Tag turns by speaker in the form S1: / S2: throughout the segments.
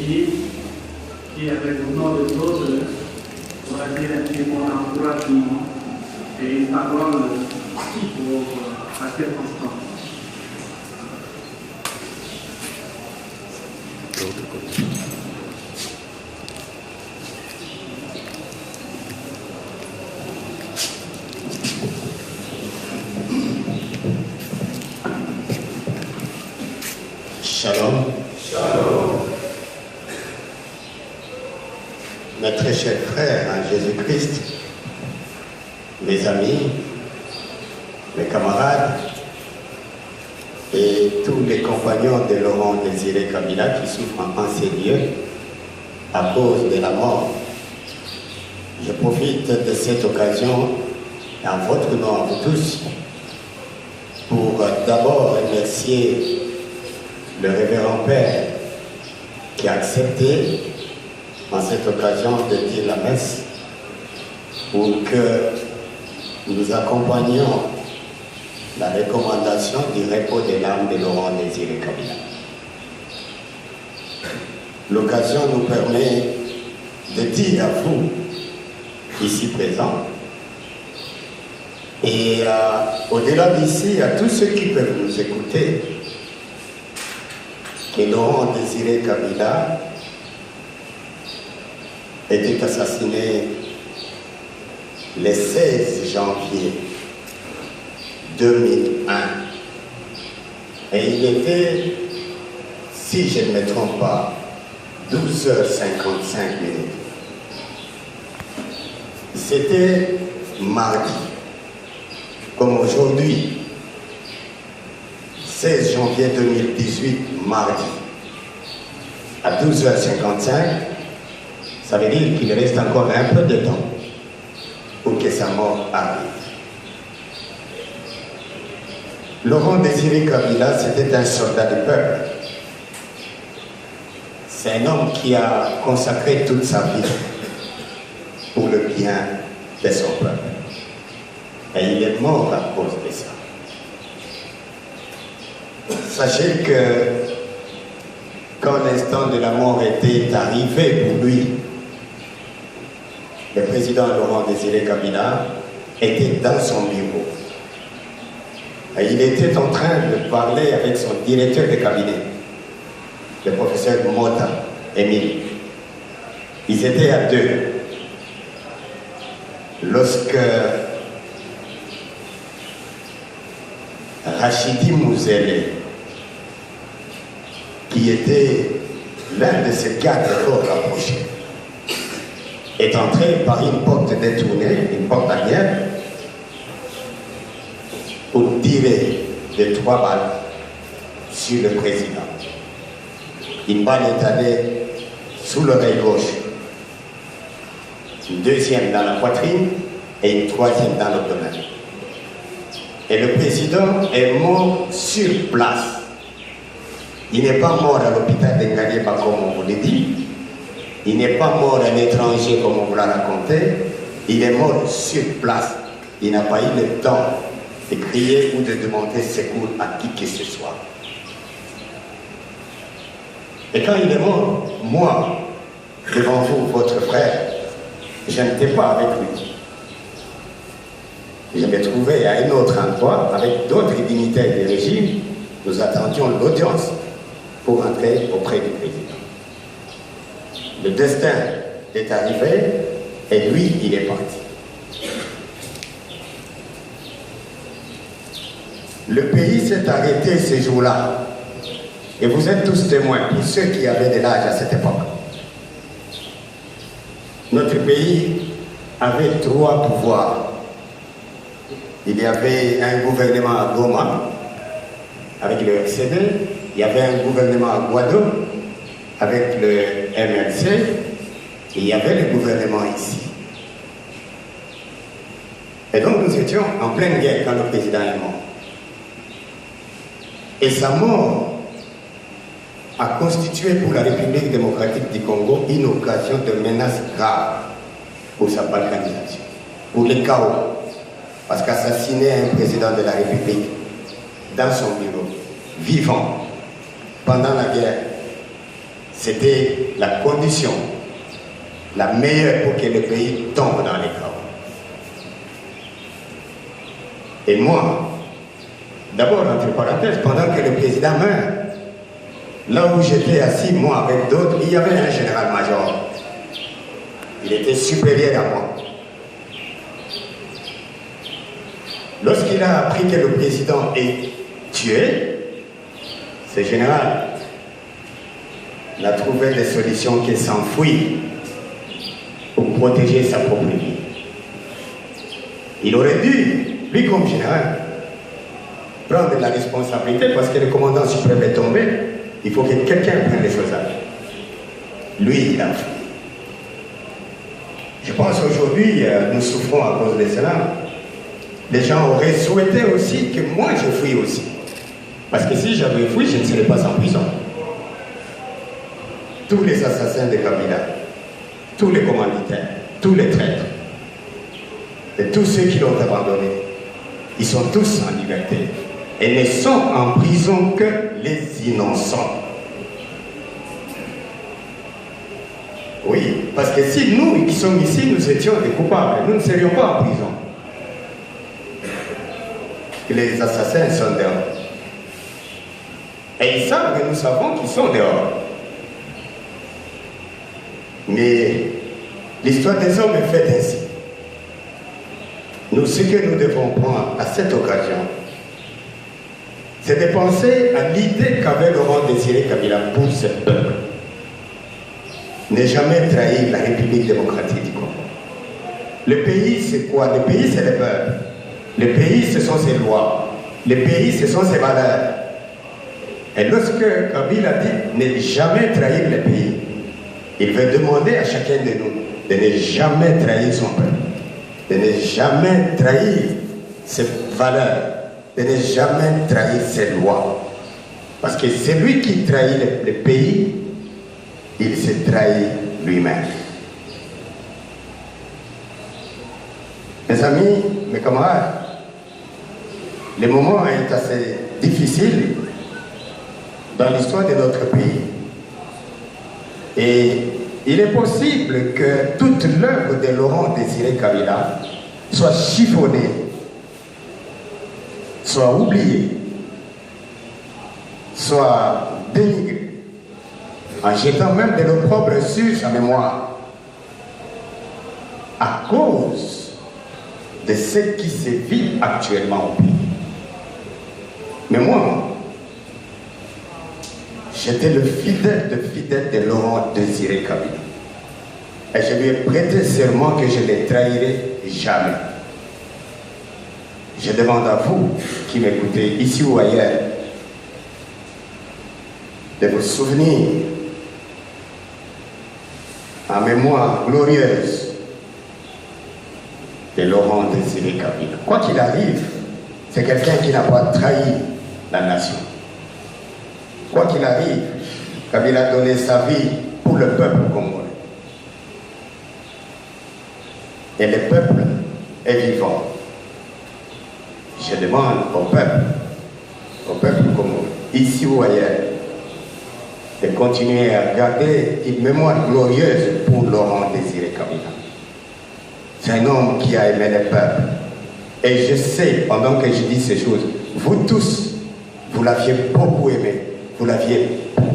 S1: ici, qui avec le nom de l'autre, on va dire un petit mot d'encouragement et une parole pour la circonstance.
S2: Shalom. Shalom. Mes très chers frères en Jésus-Christ, mes amis, mes camarades et tous les compagnons de Laurent Désiré Kabila qui souffrent en ces lieux à cause de la mort. Je profite de cette occasion, en votre nom à vous tous, pour d'abord remercier le révérend Père qui a accepté en cette occasion de dire la messe pour que nous accompagnions la recommandation du repos de l'âme de Laurent Désiré Kabila. L'occasion nous permet de dire à vous, ici présents, et au-delà d'ici, à tous ceux qui peuvent nous écouter, que Laurent Désiré Kabila était assassiné le 16 janvier 2001. Et il était, si je ne me trompe pas, 12h55. C'était mardi, comme aujourd'hui. 16 janvier 2018, mardi, à 12h55, ça veut dire qu'il reste encore un peu de temps pour que sa mort arrive. Laurent Désiré Kabila, c'était un soldat du peuple. C'est un homme qui a consacré toute sa vie pour le bien de son peuple. Et il est mort à cause de ça. Sachez que quand l'instant de la mort était arrivé pour lui, le président Laurent Désiré Kabila était dans son bureau. Et il était en train de parler avec son directeur de cabinet, le professeur Mota, Émile. Ils étaient à deux. Lorsque Rachidi Mouzele, qui était l'un de ces quatre corps rapprochés, est entré par une porte détournée, une porte arrière, pour tirer de 3 balles sur le président. Une balle est allée sous l'oreille gauche, une deuxième dans la poitrine et une troisième dans l'abdomen. Et le président est mort sur place. Il n'est pas mort à l'hôpital de Ngalieba comme on vous l'a dit. Il n'est pas mort à l'étranger comme on vous l'a raconté. Il est mort sur place. Il n'a pas eu le temps de crier ou de demander secours à qui que ce soit. Et quand il est mort, moi, devant vous, votre frère, je n'étais pas avec lui. Je me trouvais à un autre endroit avec d'autres dignitaires du régime. Nous attendions l'audience pour entrer auprès du président. Le destin est arrivé et lui, il est parti. Le pays s'est arrêté ces jours-là. Et vous êtes tous témoins, pour ceux qui avaient de l'âge à cette époque. Notre pays avait 3 pouvoirs. Il y avait un gouvernement à Goma, avec le RCD. Il y avait un gouvernement à Guadeloupe, avec le MLC. Et il y avait le gouvernement ici. Et donc nous étions en pleine guerre quand le président est mort. Et sa mort a constitué pour la République démocratique du Congo une occasion de menace grave pour sa balkanisation, pour le chaos. Parce qu'assassiner un président de la République dans son bureau, vivant, pendant la guerre, c'était la condition la meilleure pour que le pays tombe dans les chaos. Et moi, d'abord, entre parenthèses, pendant que le président meurt, là où j'étais assis, moi avec d'autres, il y avait un général-major. Il était supérieur à moi. Lorsqu'il a appris que le président est tué, ce général a trouvé des solutions qui s'enfuient pour protéger sa propre vie. Il aurait dû, lui comme général, prendre la responsabilité parce que le commandant suprême est tombé. Il faut que quelqu'un prenne les choses à lui. Lui, il a fait. Je pense qu'aujourd'hui, nous souffrons à cause de cela. Les gens auraient souhaité aussi que moi je fuis aussi. Parce que si j'avais fui, je ne serais pas en prison. Tous les assassins de Kabila, tous les commanditaires, tous les traîtres, et tous ceux qui l'ont abandonné, ils sont tous en liberté. Et ne sont en prison que les innocents. Oui, parce que si nous qui sommes ici, nous étions des coupables, nous ne serions pas en prison. Les assassins sont dehors. Et ils savent que nous savons qu'ils sont dehors. Mais l'histoire des hommes est faite ainsi. Nous, ce que nous devons prendre à cette occasion, c'est de penser à l'idée qu'avait Laurent Désiré Kabila pour ce peuple. Ne jamais trahir la République démocratique du Congo. Le pays, c'est quoi? Le pays, c'est le peuple. Le pays, ce sont ses lois. Le pays, ce sont ses valeurs. Et lorsque Kabila dit ne jamais trahir le pays, il veut demander à chacun de nous de ne jamais trahir son peuple, de ne jamais trahir ses valeurs, de ne jamais trahir ses lois. Parce que celui qui trahit le pays, il se trahit lui-même. Mes amis, mes camarades, le moment est assez difficile dans l'histoire de notre pays. Et il est possible que toute l'œuvre de Laurent Désiré Kabila soit chiffonnée, soit oubliée, soit dénigrée, en jetant même de l'opprobre sur sa mémoire, à cause de ce qui se vit actuellement au pays. Mais moi, j'étais le fidèle de Laurent Désiré Kabila. Et je lui ai prêté serment que je ne les trahirai jamais. Je demande à vous qui m'écoutez, ici ou ailleurs, de vous souvenir en mémoire glorieuse de Laurent Désiré Kabila. Quoi qu'il arrive, c'est quelqu'un qui n'a pas trahi la nation. Quoi qu'il arrive, Kabila a donné sa vie pour le peuple congolais. Et le peuple est vivant. Je demande au peuple congolais, ici ou ailleurs, de continuer à garder une mémoire glorieuse pour Laurent Désiré Kabila. C'est un homme qui a aimé le peuple. Et je sais, pendant que je dis ces choses, vous tous, vous l'aviez beaucoup aimé. Vous l'aviez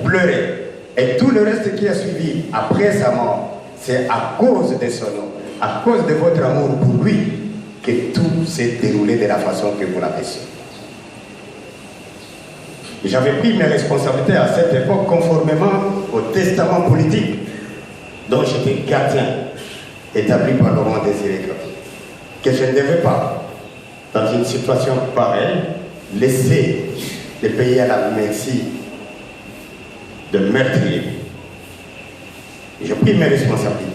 S2: pleuré. Et tout le reste qui a suivi après sa mort, c'est à cause de son nom, à cause de votre amour pour lui, que tout s'est déroulé de la façon que vous l'avez su. J'avais pris mes responsabilités à cette époque conformément au testament politique dont j'étais gardien, établi par Laurent Désiré Kabila, que je ne devais pas, dans une situation pareille, laisser le pays à la merci de meurtriers. J'ai pris mes responsabilités.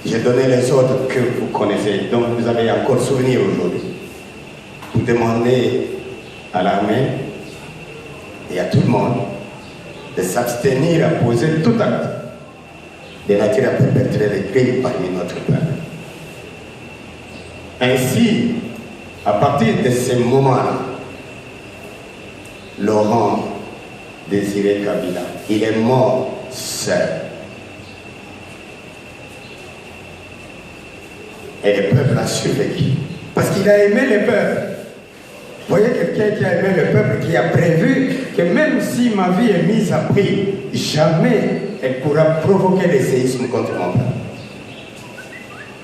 S2: J'ai donné les ordres que vous connaissez, dont vous avez encore souvenir aujourd'hui. Vous demandez à l'armée et à tout le monde de s'abstenir à poser tout acte de nature à perpétrer les crimes parmi notre peuple. Ainsi, à partir de ce moment-là, Laurent Désiré Kabila il est mort seul. Et le peuple a survécu. Parce qu'il a aimé le peuple. Vous voyez quelqu'un qui a aimé le peuple, qui a prévu que même si ma vie est mise à prix, jamais elle pourra provoquer le séisme contre mon peuple.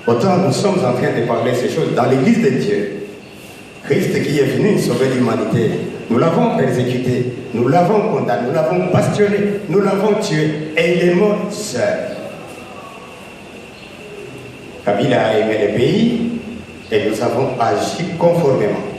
S2: Autant nous sommes en train de parler de ces choses dans l'église de Dieu. Christ qui est venu sauver l'humanité, nous l'avons persécuté, nous l'avons condamné, nous l'avons bastionné, nous l'avons tué, et il est mort seul. Kabila a aimé le pays, et nous avons agi conformément.